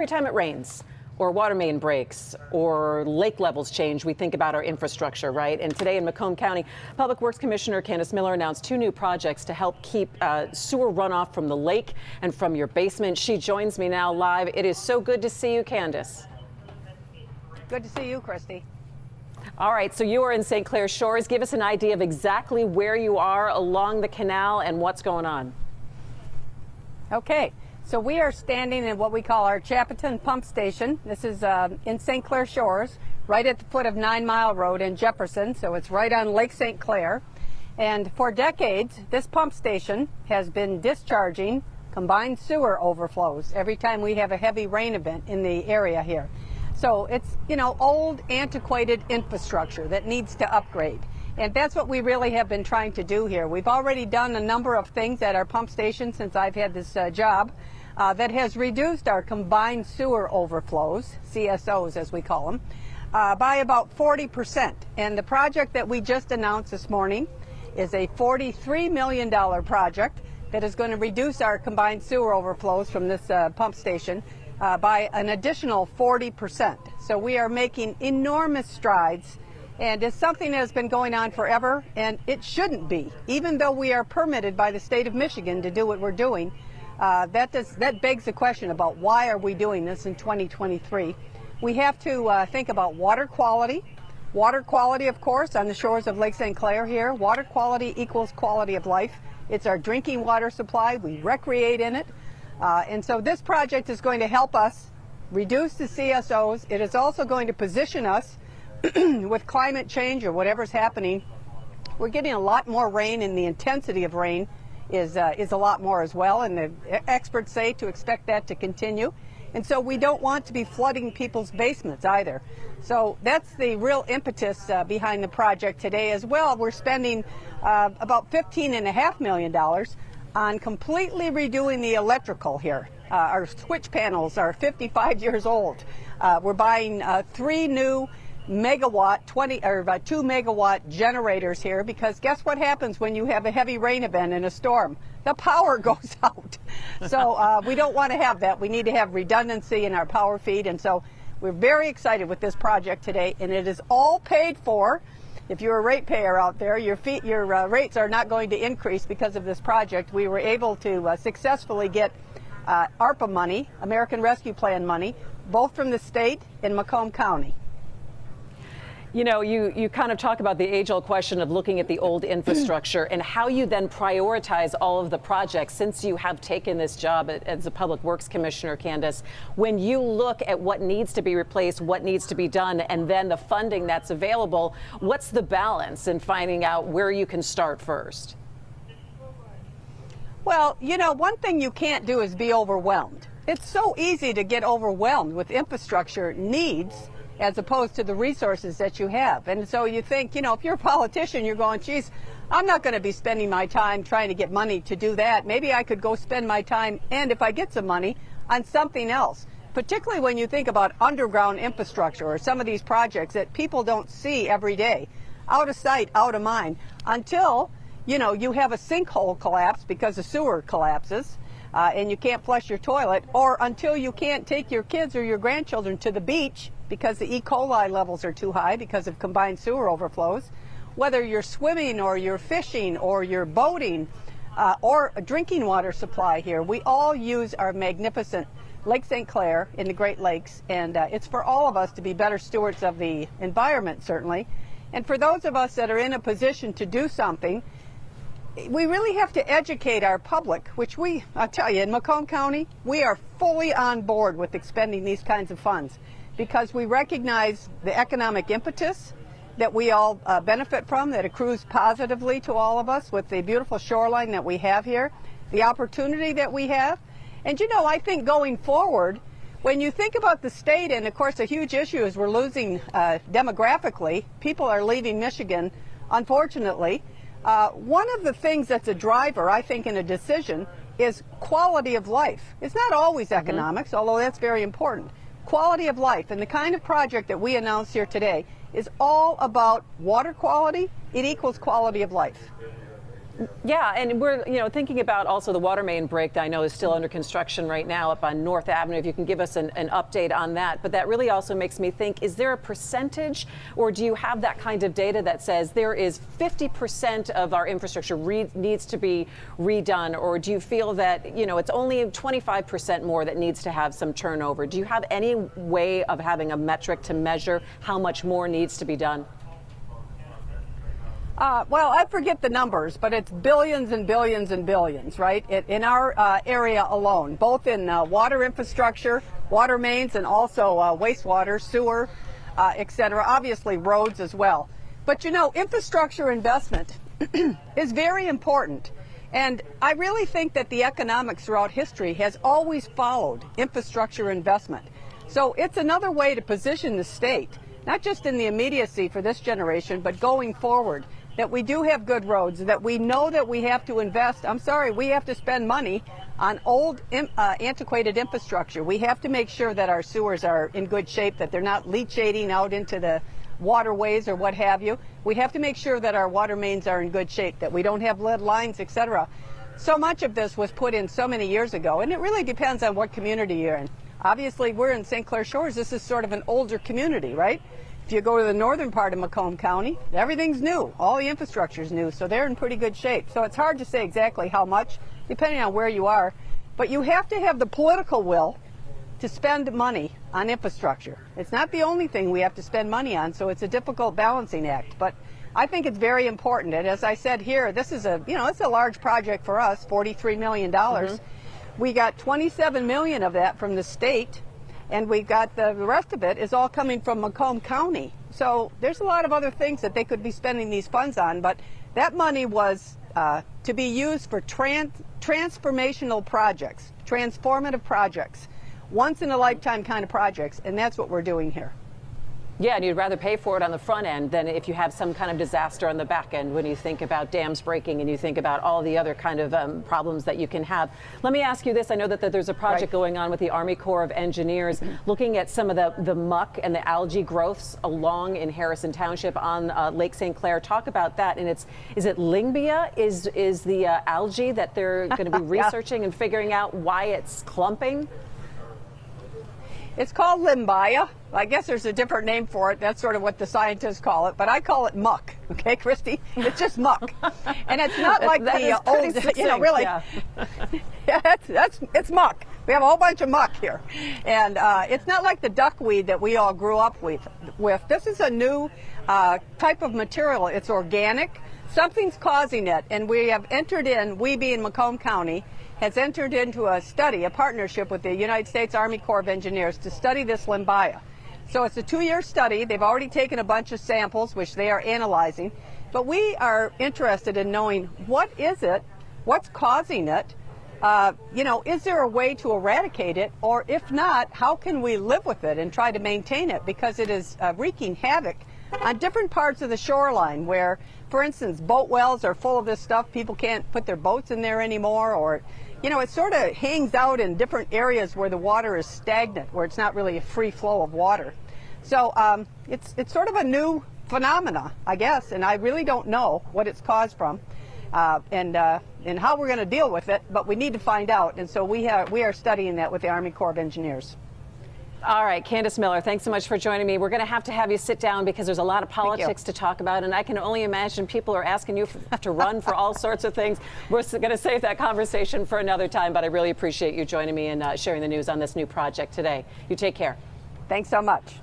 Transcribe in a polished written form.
Every time it rains or water main breaks or lake levels change, we think about our infrastructure, right? And today in Macomb County, Public Works Commissioner Candice announced 2 new projects to help keep sewer runoff from the lake and from your basement. She joins me now live. It is so good to see you, Candice. Good to see you, Christy. All right, so you are in St. Clair Shores. Give us an idea of exactly where you are along the canal and what's going on. Okay. So we are standing in what we call our Chapatin Pump Station. This is in St. Clair Shores, right at the foot of 9 Mile Road in Jefferson. So it's right on Lake St. Clair. And for decades, this pump station has been discharging combined sewer overflows every time we have a heavy rain event in the area here. So it's, old, antiquated infrastructure that needs to upgrade. And that's what we really have been trying to do here. We've already done a number of things at our pump station since I've had this job. That has reduced our combined sewer overflows, CSOs as we call them, by about 40%. And the project that we just announced this morning is a $43 million project that is going to reduce our combined sewer overflows from this pump station by an additional 40%. So we are making enormous strides, and it's something that has been going on forever, and it shouldn't be. Even though we are permitted by the state of Michigan to do what we're doing, that begs the question about why are we doing this in 2023. We have to think about water quality. Water quality, of course, on the shores of Lake St. Clair here. Water quality equals quality of life. It's our drinking water supply. We recreate in it. And so this project is going to help us reduce the CSOs. It is also going to position us with climate change or whatever's happening. We're getting a lot more rain, and the intensity of rain is a lot more as well, and the experts say to expect that to continue. And so we don't want to be flooding people's basements either. So that's the real impetus behind the project today as well. We're spending about $15.5 million on completely redoing the electrical here. Our switch panels are 55 years old. We're buying 3 new megawatt, 2 megawatt generators here, because guess what happens when you have a heavy rain event in a storm? The power goes out. So we don't want to have that. We need to have redundancy in our power feed, and so we're very excited with this project today, and it is all paid for. If you're a ratepayer out there, your rates are not going to increase because of this project. We were able to successfully get ARPA money, American Rescue Plan money, both from the state and Macomb County. You kind of talk about the age-old question of looking at the old infrastructure and how you then prioritize all of the projects since you have taken this job as a Public Works Commissioner, Candice. When you look at what needs to be replaced, what needs to be done, and then the funding that's available, what's the balance in finding out where you can start first? Well, one thing you can't do is be overwhelmed. It's so easy to get overwhelmed with infrastructure needs as opposed to the resources that you have. And so you think, if you're a politician, you're going, geez, I'm not going to be spending my time trying to get money to do that. Maybe I could go spend my time, and if I get some money, on something else. Particularly when you think about underground infrastructure or some of these projects that people don't see every day. Out of sight, out of mind. Until, you have a sinkhole collapse because the sewer collapses. And you can't flush your toilet, or until you can't take your kids or your grandchildren to the beach because the E. coli levels are too high because of combined sewer overflows. Whether you're swimming or you're fishing or you're boating or a drinking water supply here, we all use our magnificent Lake St. Clair in the Great Lakes, and it's for all of us to be better stewards of the environment, certainly. And for those of us that are in a position to do something, we really have to educate our public, which I'll tell you, in Macomb County, we are fully on board with expending these kinds of funds because we recognize the economic impetus that we all benefit from, that accrues positively to all of us with the beautiful shoreline that we have here, the opportunity that we have. And I think going forward, when you think about the state, and of course a huge issue is we're losing demographically, people are leaving Michigan, unfortunately. One of the things that's a driver, I think, in a decision is quality of life. It's not always economics, although that's very important. Quality of life, and the kind of project that we announced here today is all about water quality. It equals quality of life. Yeah, and we're thinking about also the water main break that I know is still under construction right now up on North Avenue. If you can give us an update on that. But that really also makes me think, is there a percentage, or do you have that kind of data that says there is 50% of our infrastructure needs to be redone, or do you feel that it's only 25% more that needs to have some turnover? Do you have any way of having a metric to measure how much more needs to be done? Well, I forget the numbers, but it's billions and billions and billions, right? In our area alone, both in water infrastructure, water mains, and also wastewater, sewer, et cetera, obviously roads as well. But infrastructure investment is very important. And I really think that the economics throughout history has always followed infrastructure investment. So it's another way to position the state, not just in the immediacy for this generation, but going forward, that we do have good roads, that we know that we have to invest. We have to spend money on old, antiquated infrastructure. We have to make sure that our sewers are in good shape, that they're not leachating out into the waterways or what have you. We have to make sure that our water mains are in good shape, that we don't have lead lines, etc. So much of this was put in so many years ago, and it really depends on what community you're in. Obviously, we're in St. Clair Shores. This is sort of an older community, right? If you go to the northern part of Macomb County, everything's new. All the infrastructure is new, so they're in pretty good shape. So it's hard to say exactly how much, depending on where you are. But you have to have the political will to spend money on infrastructure. It's not the only thing we have to spend money on, so it's a difficult balancing act. But I think it's very important. And as I said here, this is it's a large project for us, $43 million. We got $27 million of that from the state. And we got the rest of it is all coming from Macomb County. So there's a lot of other things that they could be spending these funds on, but that money was to be used for transformational projects, transformative projects, once in a lifetime kind of projects, and that's what we're doing here. Yeah, and you'd rather pay for it on the front end than if you have some kind of disaster on the back end when you think about dams breaking and you think about all the other kind of problems that you can have. Let me ask you this. I know that there's a project going on with the Army Corps of Engineers looking at some of the muck and the algae growths along in Harrison Township on Lake St. Clair. Talk about that. And is it Lingbia is the algae that they're going to be researching and figuring out why it's clumping? It's called limbia. I guess there's a different name for it. That's sort of what the scientists call it, but I call it muck. Okay, Christy? It's just muck. And it's not like the old, really. Yeah. Yeah, it's muck. We have a whole bunch of muck here. And it's not like the duckweed that we all grew up with. This is a new type of material. It's organic. Something's causing it, and we have entered in, we being Macomb County, has entered into a study, a partnership with the United States Army Corps of Engineers to study this limbia. So it's a 2-year study. They've already taken a bunch of samples, which they are analyzing. But we are interested in knowing what is it, what's causing it, is there a way to eradicate it? Or if not, how can we live with it and try to maintain it? Because it is wreaking havoc on different parts of the shoreline where, for instance, boat wells are full of this stuff. People can't put their boats in there anymore, or it sort of hangs out in different areas where the water is stagnant, where it's not really a free flow of water. So it's sort of a new phenomena, I guess, and I really don't know what it's caused from and how we're going to deal with it, but we need to find out, and so we are studying that with the Army Corps of Engineers. All right, Candice Miller, thanks so much for joining me. We're going to have you sit down because there's a lot of politics to talk about, and I can only imagine people are asking you to run for all sorts of things. We're going to save that conversation for another time, but I really appreciate you joining me and sharing the news on this new project today. You take care. Thanks so much.